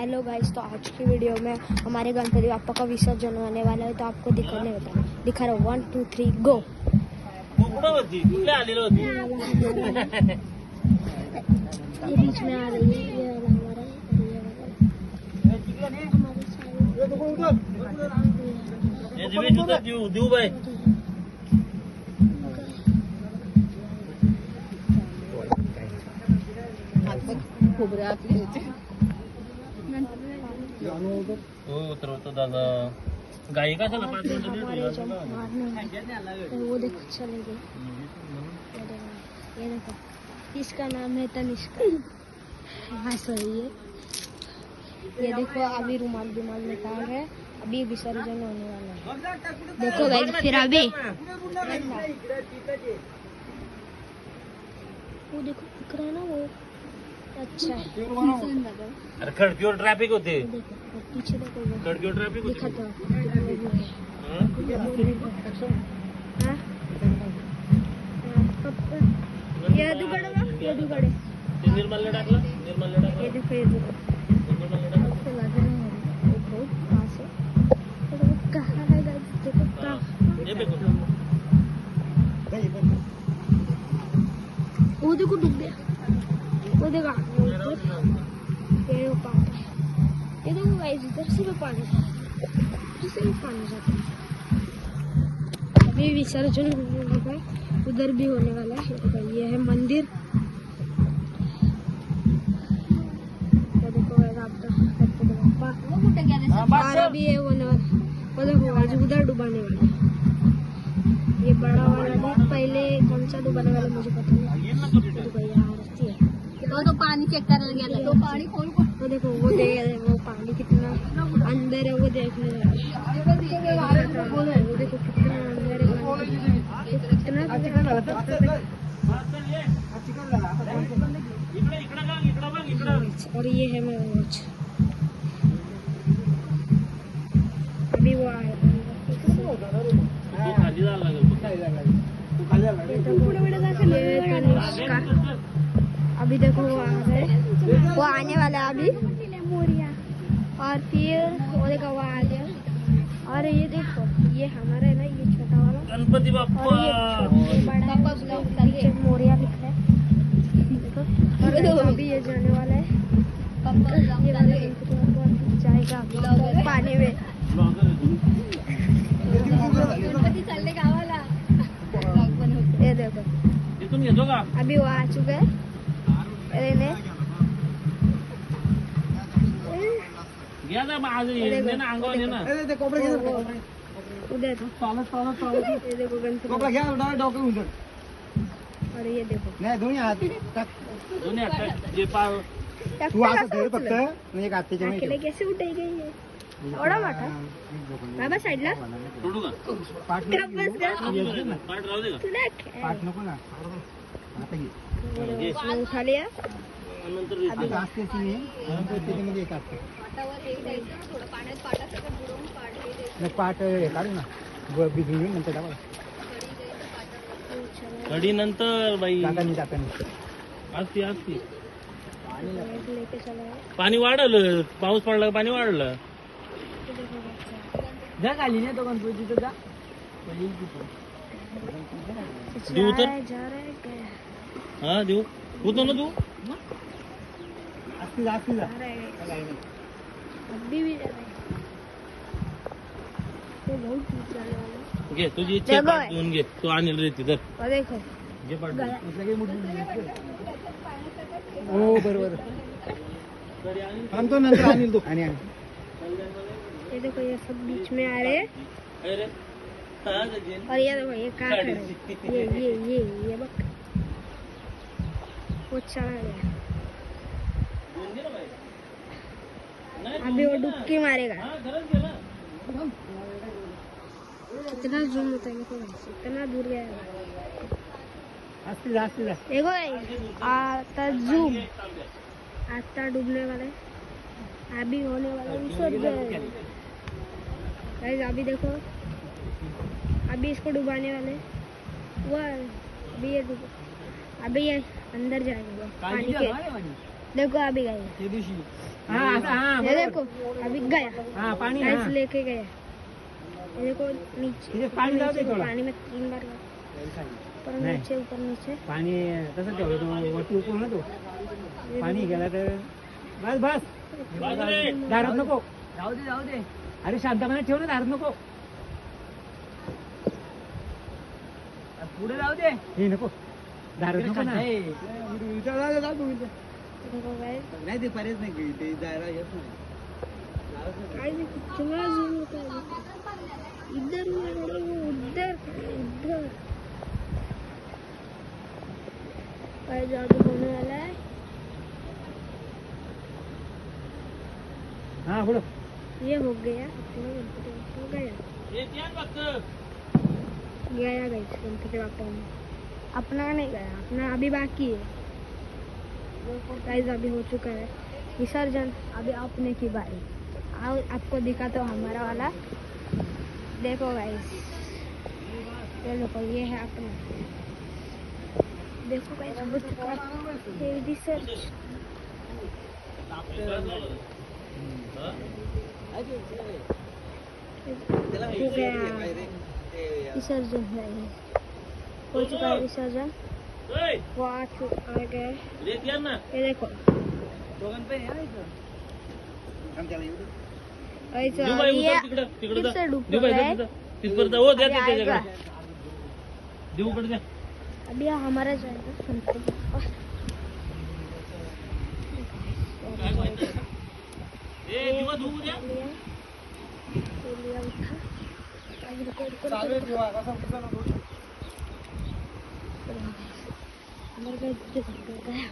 Hello guys, तो आज की वीडियो में हमारे गणपति बाप्पा का विसर्जन होने वाला है, तो आपको दिखा रहा हूँ 1 2 3 गो। ये बीच में आ रही है, ये वाला हमारा है, दादा गाय का चला वो देखो चले गए। ये देखो, इसका नाम है तनिष्का, हंस रही है। ये देखो अभी रुमाल निकाल है, अभी विसर्जन होने वाला है। देखो गाइस, फिर अभी वो देखो दिख रहा है ना, वो अच्छा है। अरे खड़की ट्रैफिक होते, देखो पीछे देखो, खड़की ट्रैफिक दिखा तो ये दुगड़े निर्मल ने टाकला, ये देखो, ये देखो लग रहा है बहुत पास है। तो कहाँ है गाइस, देखो कहाँ, ये देखो वो देखो डूब गया, वो देखो ये पानी, ये देखो गाइस, इधर से भी पानी, इधर से भी पानी जाता है। अभी विसर्जन होने लगा है, उधर भी होने वाला है। ये है मंदिर, और अभी ये होने वाला, वो देखो गाइस, उधर डुबाने वाला है। ये बड़ा वाला भी, पहले कौन सा डुबाने वाला मुझे पता नहीं। देखो ये आरती है, तो पानी चेक करने गया था, तो पानी खोल तो देखो वो वो पानी कितना अंदर है, वो देखने लगा। वो देखो कितना अंदर है, और ये है मेरा वॉच। अभी वो आया अभी देखो वो आ रहा है, वो आने वाला है अभी। और फिर वो देखो वो आ गया। और ये देखो, ये हमारा है ना, ये छोटा वाला गणपति बाप्पा, और ये बड़ा है, मोरिया लिखा है। देखो और अभी ये जाने वाला है, ये वाला गणपति बाप्पा जाएगा पानी में। चलने का वाला, ये देखो ये तुम येतो का? अभी वो आ चुका है। अरे गया था आज ये ना अंगावर ना, उधर ये देखो गणपति, और ये देखो दोन्ही हात दोन्ही हात जे पाव तू असं धर फक्त म्हणजे कात्याच्या अकेले कैसे उठेगा ये, थोड़ा मोठा बाबा साइडला सोडू का? पाठ बस का पाठ राहू दे का? तुला पाठ नको ना आता घे उसने उठा लिया। नंतर आता असते ती त्याच्यामध्ये एक असते मग पाठ हे काढू ना भिजून घेऊन नंतर टाका कडी नंतर बाई जातानी असती लेके चला है। पाणी वाढलं, पाऊस पडला पाणी वाढलं. जा खाली नाही तो गणपतीचं जा देऊ तर जा रहा है क्या? हा देऊ होतो ना तू असती जा रहा है, अभी भी जा रहा है। वो बहुत दूर जाने वाला है। घे तुझी इच्छा पाठ देऊन घे, तू आणील रे तिथं और देखो घे पाठ हो बरोबर थांबतो नंतर आणील तू आणि ये देखो, ये सब बीच में आ रहे हैं, अरे हा गजेन और ये देखो ये कहाँ खड़ा है, ये बक वो चला गया। अभी वो डुबकी मारेगा। कितना जूम होता है, देखो इतना दूर गया है। असती देखो आता जूम, आता डूबने वाला है, अभी होने वाला है विसर्जन। गाइस अभी देखो, अभी इसको डुबाने वाले, वो अभी ये अभी ये अंदर जाएगा पानी के, देखो अभी गया, ते दिवशी हाँ हाँ ये देखो अभी गया, हाँ पानी गाइस हाँ लेके गया, ये देखो नीचे तिथे पाणी जाऊ दे थोडं. पानी में 3 बार गया, ऊपर नाही. नीचे ऊपर नीचे. पाणी तसं ठेवलं तो वरती उकळून ना तो पाणी गेला तर बस बस बाजरे. दारात नको जाऊ दे अरे शांतपणे ठेव ना दारात नको पुढे जाऊ दे हे नको दारात नको ना देखो गाइस नाही ते पर्यायच नाही ते जायला येत नाही गाइस कितना जूम होता है, इधर उधर इधर गाइस जादू होने वाला है. हाँ बोलो ये हो गया, हो गया हे क्या फक्त गया गाइस गणपति बाप्पा में. अपना नहीं गया, अपना अभी बाकी है गाइस. अभी हो चुका है विसर्जन, अभी अपने की बारी. आओ आपको दिखाता हूँ हमारा वाला. देखो गाइस, ये देखो ये है अपना. देखो गाइस हो चुका है विसर्जन. हो गया विसर्जन गाइस, हो चुका है विसर्जन. ओय, वो आ गए. लेत या ना. ये देखो ऐसा देऊ बाई ये उतर तिकडं फिर से जा. डूब देऊ बाई रहा जा है. तिथं. तिथपर्यंत हो द्या अभी आएगा. त्याच्याकडे देऊ कडे द्या. अभी हमारा जाएगा गणपति बाप्पा. ए दिवा धुवू द्या. लिया उठा. अभी रिकॉर्ड हमारे गया.